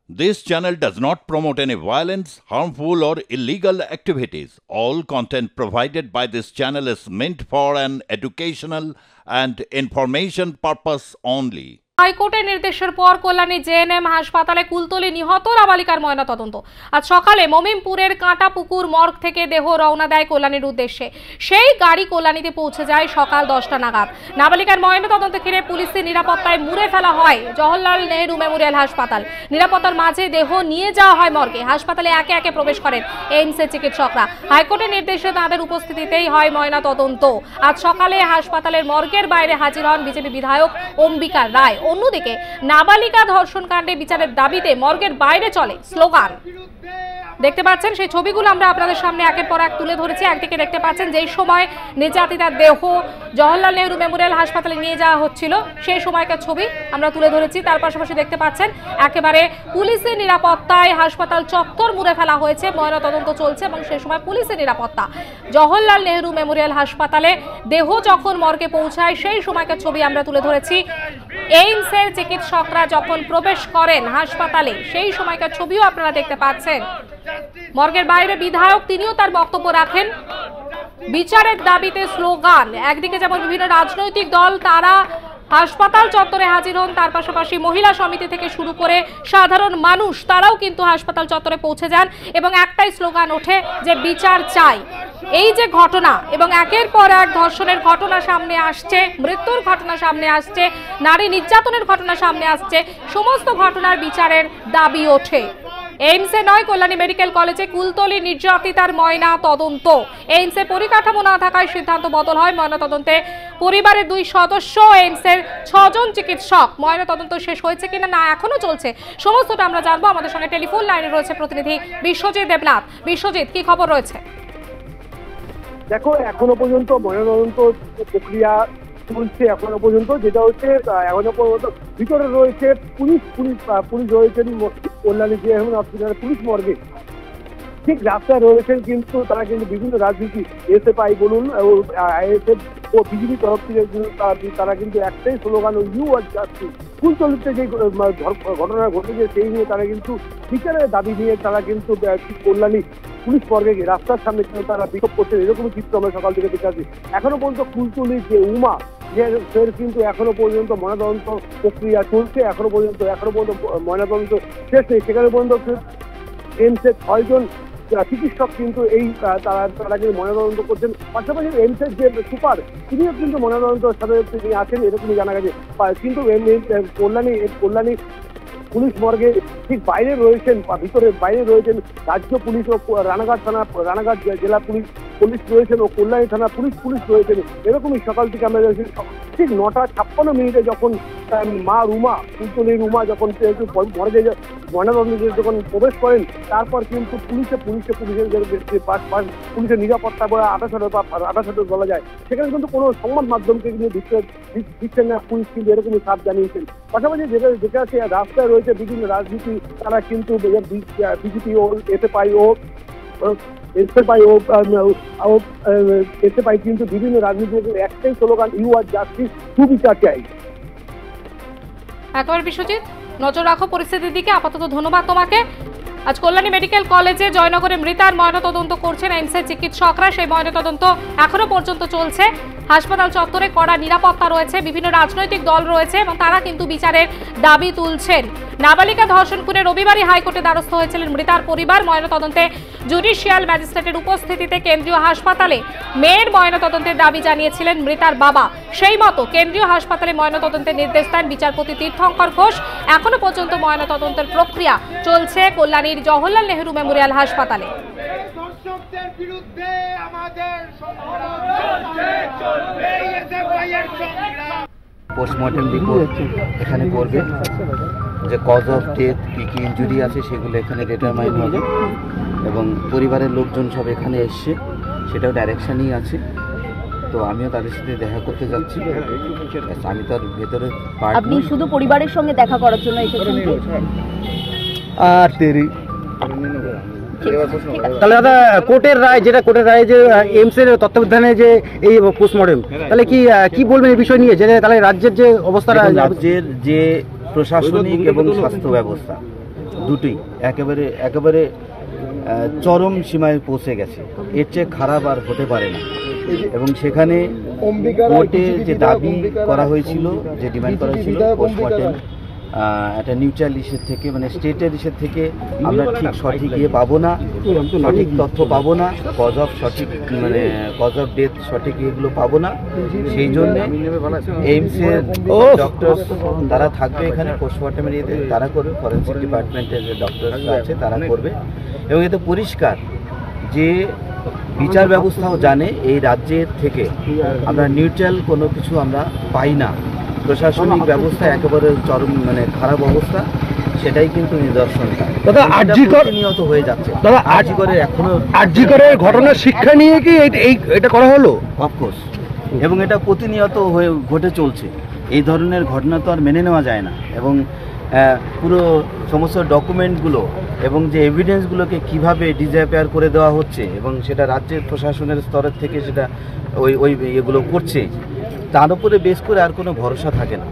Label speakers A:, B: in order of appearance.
A: This channel does not promote any violence, harmful, or illegal activities. All content provided by this channel is meant for an educational and information purpose only.
B: হাইকোর্টের নির্দেশের পর Kalyani GNM হাসপাতালে কুলতলি নিহত নাবালিকার ময়নাতদন্ত। আজ সকালে মমিনপুরের কাঁটাপুকুর মর্গ থেকে দেহ রওনা দেয় কল্যাণীর উদ্দেশ্যে। সেই গাড়ি কল্যাণীতে পৌঁছে যায় সকাল 10টা নাগাদ। নাবালিকার ময়নাতদন্ত ঘিরে পুলিশের নিরাপত্তায় মুড়ে ফেলা হয় জওহরলাল নেহরু মেমোরিয়াল হাসপাতাল। নিরাপত্তার মাঝে দেহ নিয়ে যাওয়া হয় মর্গে। হাসপাতালে একে একে প্রবেশ করেন এইমসের চিকিৎসকরা। হাইকোর্টের নির্দেশে তাদের উপস্থিতিতেই হয় ময়নাতদন্ত। আজ সকালে হাসপাতালের মর্গের বাইরে হাজির হন বিজেপি বিধায়ক অম্বিকা রায়। অন্যদিকে নাবালিকা ধর্ষণ কাণ্ডে বিচারের দাবিতে মর্গের বাইরে চলে স্লোগান। দেখতে পাচ্ছেন সেই ছবিগুলো আমরা আপনাদের সামনে একের পর এক তুলে ধরেছি। একদিকে দেখতে পাচ্ছেন যেই সময় নির্যাতিতার দেহ জওহরলাল নেহরু মেমোরিয়াল হাসপাতালে নিয়ে যাওয়া হচ্ছিল সেই সময়কার ছবি আমরা তুলে ধরেছি। তার পাশাপাশি দেখতে পাচ্ছেন একেবারে পুলিশের নিরাপত্তায় হাসপাতাল চত্বর মুড়ে ফেলা হয়েছে, ময়নাতদন্ত চলছে এবং সেই সময় পুলিশের নিরাপত্তা। জওহরলাল নেহরু মেমোরিয়াল হাসপাতালে দেহ যখন মর্গে পৌঁছায় সেই সময়কার ছবি আমরা তুলে ধরেছি। এইমসের চিকিৎসকরা যখন প্রবেশ করেন হাসপাতালে সেই সময়কার ছবিও আপনারা দেখতে পাচ্ছেন। মর্গের বাইরে বিধায়ক তিনিও তার বক্তব্য রাখেন। বিচারের দাবিতে স্লোগান। একদিকে যেমন বিভিন্ন রাজনৈতিক দল তারা হাসপাতাল চত্বরে হাজির হন, তার পাশাপাশি মহিলা সমিতি থেকে শুরু করে সাধারণ মানুষ তারাও কিন্তু হাসপাতাল চত্বরে পৌঁছে যান এবং একটাই স্লোগান ওঠে যে বিচার চাই। এই যে ঘটনা এবং একের পর এক ধর্ষণের ঘটনা সামনে আসছে, মৃত্যুর ঘটনা সামনে আসছে, নারী নির্যাতনের ঘটনা সামনে আসছে, সমস্ত ঘটনার বিচারের দাবি ওঠে। এইমসে নয়, কল্যাণী মেডিকেল কলেজে কুলতলি নির্যাতিতার ময়না তদন্ত। এইমসে পরিকাঠামো না থাকায় সিদ্ধান্ত বদল হয় ময়না তদন্তে। পরিবারের 2 সদস্য, এইমসের 6 জন চিকিৎসক। ময়না তদন্ত শেষ হয়েছে কিনা না এখনো চলছে সমস্তটা আমরা জানবো। আমাদের সঙ্গে টেলিফোন লাইনে রয়েছে প্রতিনিধি বিশ্বজিৎ দেবনাথ। বিশ্বজিৎ, কি খবর রয়েছে?
C: দেখো, এখনো পর্যন্ত ময়নাতদন্ত প্রক্রিয়া চলছে। এখনো পর্যন্ত যেটা হচ্ছে এখনো পর্যন্ত ভিতরে রয়েছে পুলিশ রয়েছেন কল্যাণী জেএনএম হসপিটালের পুলিশ মর্গে। ঠিক রাস্তায় রয়েছেন কিন্তু তারা কিন্তু বিভিন্ন রাজনীতি এসএফআই বলুন আইএসএফ ও বিজেপি তরফ থেকে তারা কিন্তু একটাই স্লোগান ইউ আর জাস্টিস। কুলতলিতে যে ঘটনা ঘটেছে সেই নিয়ে তারা কিন্তু বিচারের দাবি নিয়ে তারা কিন্তু কল্যাণী পুলিশ মর্গে রাস্তার সামনে কিন্তু তারা বিক্ষোভ করছেন। এরকমই চিত্র আমরা সকাল থেকে দেখে আসছি। এখনো পর্যন্ত কুলতলির যে উমা ফের কিন্তু এখনো পর্যন্ত ময়নাতদন্ত প্রক্রিয়া চলছে। এখনো পর্যন্ত ময়নাতদন্ত শেষ নেই। সেখানে পর্যন্ত এইমসের 6 জন চিকিৎসক কিন্তু এই তারা কিন্তু ময়নাতদন্ত করছেন। পাশাপাশি এইমসের যে সুপার তিনিও কিন্তু ময়নাতদন্তের সাথে তিনি আছেন এরকমই জানা গেছে। কিন্তু কল্যাণী পুলিশ মর্গে ঠিক বাইরে রয়েছেন বা ভিতরে বাইরে রয়েছেন রাজ্য পুলিশ ও রানাঘাট জেলা পুলিশ রয়েছেন ও কল্যাণী থানা পুলিশ রয়েছেন। এরকমই সকাল থেকে আমরা ঠিক 9:56 যখন মা রুমা, কুলতলির রুমা যখন মর্গে ময়নাতদন্তে যখন প্রবেশ করেন তারপর কিন্তু পুলিশের নিরাপত্তা বলে 28 বলা যায়। সেখানে কিন্তু কোনো সংবাদ মাধ্যমকে কিন্তু দিচ্ছেন না পুলিশ, কিন্তু এরকমই সাফ জানিয়েছেন। পাশাপাশি যেটা আছে রাস্তায় রয়েছে বিভিন্ন রাজনীতি, তারা কিন্তু বিজেপি ও এসএফআই কিন্তু বিভিন্ন রাজনীতি একটাই স্লোগান ইউ আর জাস্টিস, সুবিচার চাই।
B: একবার বিশ্বজিৎ, নজর রাখো পরিস্থিতির দিকে। আপাতত ধন্যবাদ তোমাকে। আজ কল্যাণী মেডিকেল কলেজে জয়নগরে মৃতার ময়নাতদন্ত করছেন এইমসের চিকিৎসকরা। সেই ময়নাতদন্ত এখনো পর্যন্ত চলছে। হাসপাতাল চত্বরে কড়া নিরাপত্তা রয়েছে, বিভিন্ন রাজনৈতিক দল রয়েছে এবং তারা কিন্তু বিচারের দাবি তুলছেন। নাবালিকা ধর্ষণ খুনে রবিবারই হাইকোর্টে দ্বারস্থ হয়েছিলেন মৃতার পরিবার। ময়নাতদন্তে জুডিশিয়াল ম্যাজিস্ট্রেটের উপস্থিতিতে কেন্দ্রীয় হাসপাতালে মেয়ের ময়নাতদন্তের দাবি জানিয়েছিলেন মৃতার বাবা। সেই মতো কেন্দ্রীয় হাসপাতালে ময়নাতদন্তের নির্দেশ দেন বিচারপতি তীর্থঙ্কর ঘোষ। এখনো পর্যন্ত ময়নাতদন্তের প্রক্রিয়া চলছে কল্যাণীর জওহরলাল নেহরু মেমোরিয়াল হাসপাতালে।
D: পোস্টমর্টেম রিপোর্ট এখানে করবে, যে কজ অফ ডেথ কী কী ইনজুরি আছে সেগুলো এখানে ডিটারমাইন হবে এবং পরিবারের লোকজন সব এখানে এসছে, সেটাও ডাইরেকশানই আছে। তো আমিও তাদের সাথে দেখা করতে যাচ্ছি। আমি তার ভেতরে
E: আপনি শুধু পরিবারের সঙ্গে দেখা করার জন্য এসেছেন?
D: আর তেরি
F: তাহলে দাদা কোর্টের রায় যে এইমসের তত্ত্বাবধানে যে এই পোস্টমর্টেম, তাহলে কি বলবেন এই বিষয় নিয়ে? যে তাহলে রাজ্যের যে অবস্থা,
D: রাজ্যের যে প্রশাসনিক এবং স্বাস্থ্য ব্যবস্থা দুটোই একেবারে চরম সীমায় পৌঁছে গেছে। এর চেয়ে খারাপ আর হতে পারে না। এবং সেখানে কোর্টে যে দাবি করা হয়েছিল, যে ডিমান্ড করা হয়েছিল পোস্টমর্টেম একটা নিউট্রাল ইস্যুর থেকে, মানে স্টেটের ইস্যুর থেকে আমরা ঠিক সঠিক ইয়ে পাবো না, সঠিক তথ্য পাবো না, কজ অফ ডেথ সঠিক ইয়েগুলো পাবো না। সেই জন্যে এইমসের ডক্টর তারা থাকবে এখানে, পোস্টমর্টেমের ইয়েতে তারা করবে, ফরেন্সিক ডিপার্টমেন্টের যে ডক্টররা আছে তারা করবে। এবং এতে পরিষ্কার যে বিচার ব্যবস্থাও জানে এই রাজ্যের থেকে আমরা নিউট্রাল কোনো কিছু আমরা পাই না। প্রশাসনিক ব্যবস্থা একেবারে চরম খারাপ অবস্থা, সেটাই কিন্তু নিদর্শনটা
F: দাদা
D: প্রতিনিয়ত হয়ে যাচ্ছে।
F: দাদা আরজিকরের ঘটনার শিক্ষা নিয়ে কি এটা করা হলো?
D: অফকোর্স, এবং এটা প্রতিনিয়ত হয়ে ঘটে চলছে। এই ধরনের ঘটনা তো আর মেনে নেওয়া যায় না। এবং পুরো সমস্ত ডকুমেন্টগুলো এবং যে এভিডেন্সগুলোকে কিভাবে ডিসঅ্যাপিয়ার করে দেওয়া হচ্ছে, এবং সেটা রাজ্যের প্রশাসনের স্তরের থেকে সেটা ওই এগুলো করছে, তার উপরে বেস করে আর কোনো ভরসা থাকে না।